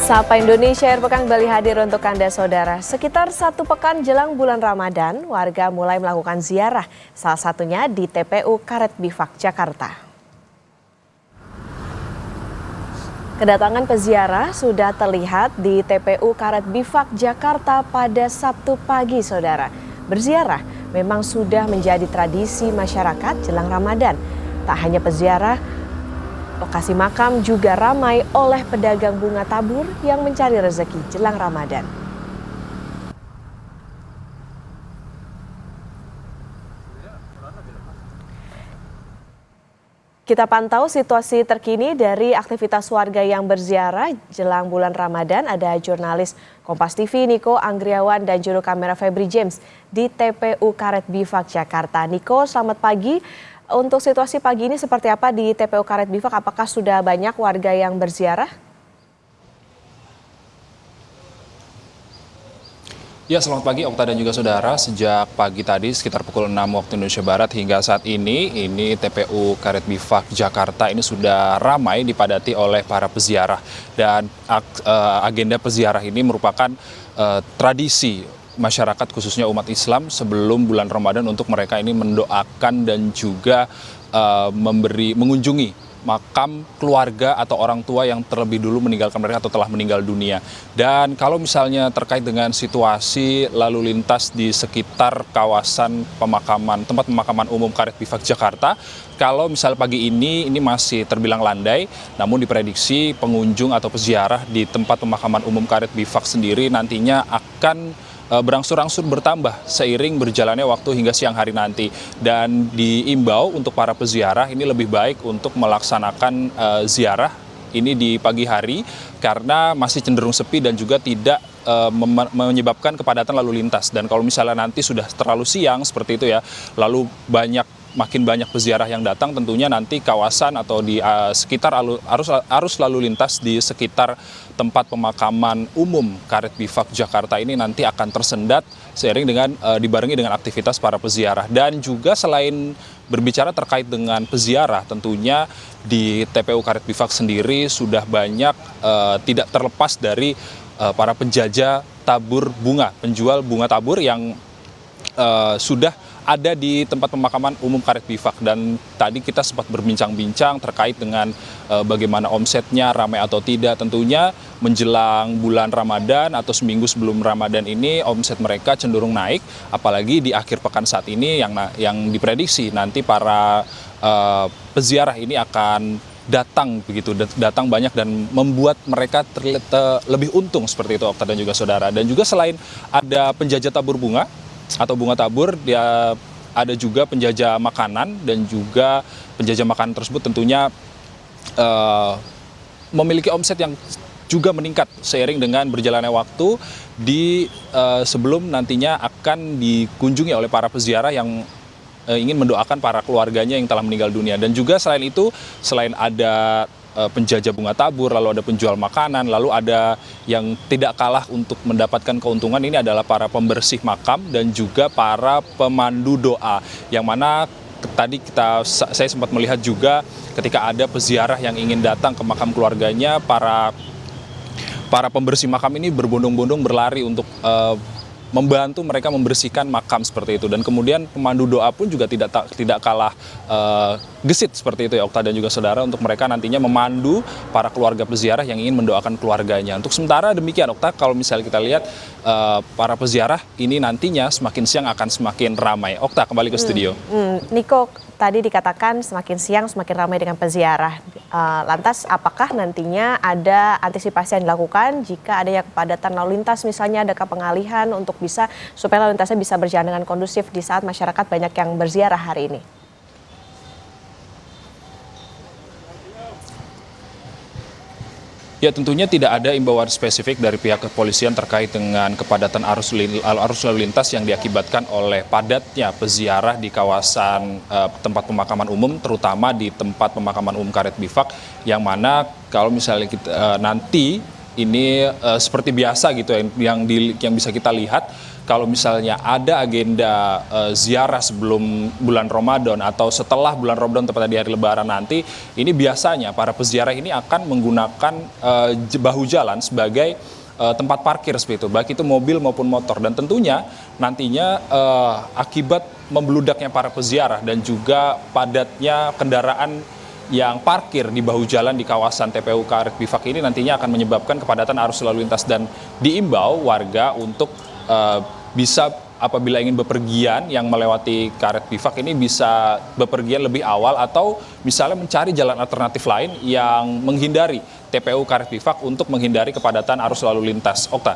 Sapa Indonesia Air Pekan kembali hadir untuk Anda saudara. Sekitar 1 pekan jelang bulan Ramadan, warga mulai melakukan ziarah, salah satunya di TPU Karet Bifak, Jakarta. Kedatangan peziarah sudah terlihat di TPU Karet Bifak, Jakarta pada Sabtu pagi saudara. Berziarah memang sudah menjadi tradisi masyarakat jelang Ramadan. Tak hanya peziarah, lokasi makam juga ramai oleh pedagang bunga tabur yang mencari rezeki jelang Ramadan. Kita pantau situasi terkini dari aktivitas warga yang berziarah jelang bulan Ramadan. Ada jurnalis Kompas TV Niko Anggriawan dan juru kamera Febri James di TPU Karet Bifak, Jakarta. Niko, selamat pagi. Untuk situasi pagi ini seperti apa di TPU Karet Bifak? Apakah sudah banyak warga yang berziarah? Ya, selamat pagi Okta dan juga saudara. Sejak pagi tadi sekitar pukul 6 waktu Indonesia Barat hingga saat ini TPU Karet Bifak Jakarta ini sudah ramai dipadati oleh para peziarah. Dan agenda peziarah ini merupakan tradisi masyarakat khususnya umat Islam sebelum bulan Ramadan untuk mereka ini mendoakan dan juga mengunjungi makam keluarga atau orang tua yang terlebih dulu meninggalkan mereka atau telah meninggal dunia. Dan kalau misalnya terkait dengan situasi lalu lintas di sekitar kawasan tempat pemakaman umum Karet Bifak Jakarta, kalau misal pagi ini masih terbilang landai, namun diprediksi pengunjung atau peziarah di tempat pemakaman umum Karet Bifak sendiri nantinya akan berangsur-angsur bertambah seiring berjalannya waktu hingga siang hari nanti. Dan diimbau untuk para peziarah ini lebih baik untuk melaksanakan ziarah ini di pagi hari karena masih cenderung sepi dan juga tidak menyebabkan kepadatan lalu lintas. Dan kalau misalnya nanti sudah terlalu siang seperti itu ya, lalu makin banyak peziarah yang datang, tentunya nanti kawasan atau di sekitar arus lalu lintas di sekitar tempat pemakaman umum Karet Bifak Jakarta ini nanti akan tersendat seiring dengan dibarengi dengan aktivitas para peziarah. Dan juga selain berbicara terkait dengan peziarah, tentunya di TPU Karet Bifak sendiri sudah banyak tidak terlepas dari para penjajah tabur bunga, penjual bunga tabur yang sudah ada di tempat pemakaman umum Karet Bifak. Dan tadi kita sempat berbincang-bincang terkait dengan bagaimana omsetnya, ramai atau tidak. Tentunya menjelang bulan Ramadan atau seminggu sebelum Ramadan ini omset mereka cenderung naik, apalagi di akhir pekan saat ini yang diprediksi nanti para peziarah ini akan datang banyak dan membuat mereka lebih untung seperti itu Okta dan juga saudara. Dan juga selain ada penjajah tabur bunga atau bunga tabur, dia ada juga penjajah makanan, dan juga penjajah makanan tersebut tentunya memiliki omset yang juga meningkat seiring dengan berjalannya waktu sebelum nantinya akan dikunjungi oleh para peziarah yang ingin mendoakan para keluarganya yang telah meninggal dunia. Dan juga selain itu, selain ada penjajah bunga tabur, lalu ada penjual makanan, lalu ada yang tidak kalah untuk mendapatkan keuntungan, ini adalah para pembersih makam dan juga para pemandu doa, yang mana tadi saya sempat melihat juga ketika ada peziarah yang ingin datang ke makam keluarganya, para pembersih makam ini berbondong-bondong berlari untuk membantu mereka membersihkan makam seperti itu. Dan kemudian pemandu doa pun juga tidak kalah gesit seperti itu ya Okta dan juga saudara, untuk mereka nantinya memandu para keluarga peziarah yang ingin mendoakan keluarganya. Untuk sementara demikian Okta, kalau misalnya kita lihat para peziarah ini nantinya semakin siang akan semakin ramai. Okta, kembali ke studio. Niko, tadi dikatakan semakin siang semakin ramai dengan peziarah. Lantas apakah nantinya ada antisipasi yang dilakukan jika adanya kepadatan lalu lintas, misalnya adakah pengalihan untuk supaya lalu lintasnya bisa berjalan dengan kondusif di saat masyarakat banyak yang berziarah hari ini? Ya, tentunya tidak ada imbauan spesifik dari pihak kepolisian terkait dengan kepadatan arus lalu lintas yang diakibatkan oleh padatnya peziarah di kawasan tempat pemakaman umum, terutama di tempat pemakaman umum Karet Bifak, yang mana kalau misalnya kita nanti ini seperti biasa gitu yang bisa kita lihat. Kalau misalnya ada agenda ziarah sebelum bulan Ramadan atau setelah bulan Ramadan tepatnya di hari Lebaran nanti, ini biasanya para peziarah ini akan menggunakan bahu jalan sebagai tempat parkir seperti itu, baik itu mobil maupun motor. Dan tentunya nantinya akibat membludaknya para peziarah dan juga padatnya kendaraan yang parkir di bahu jalan di kawasan TPU Karet Bifak ini nantinya akan menyebabkan kepadatan arus lalu lintas, dan diimbau warga untuk bisa apabila ingin bepergian yang melewati Karet Bifak ini bisa bepergian lebih awal atau misalnya mencari jalan alternatif lain yang menghindari TPU Karet Bifak untuk menghindari kepadatan arus lalu lintas. Okta.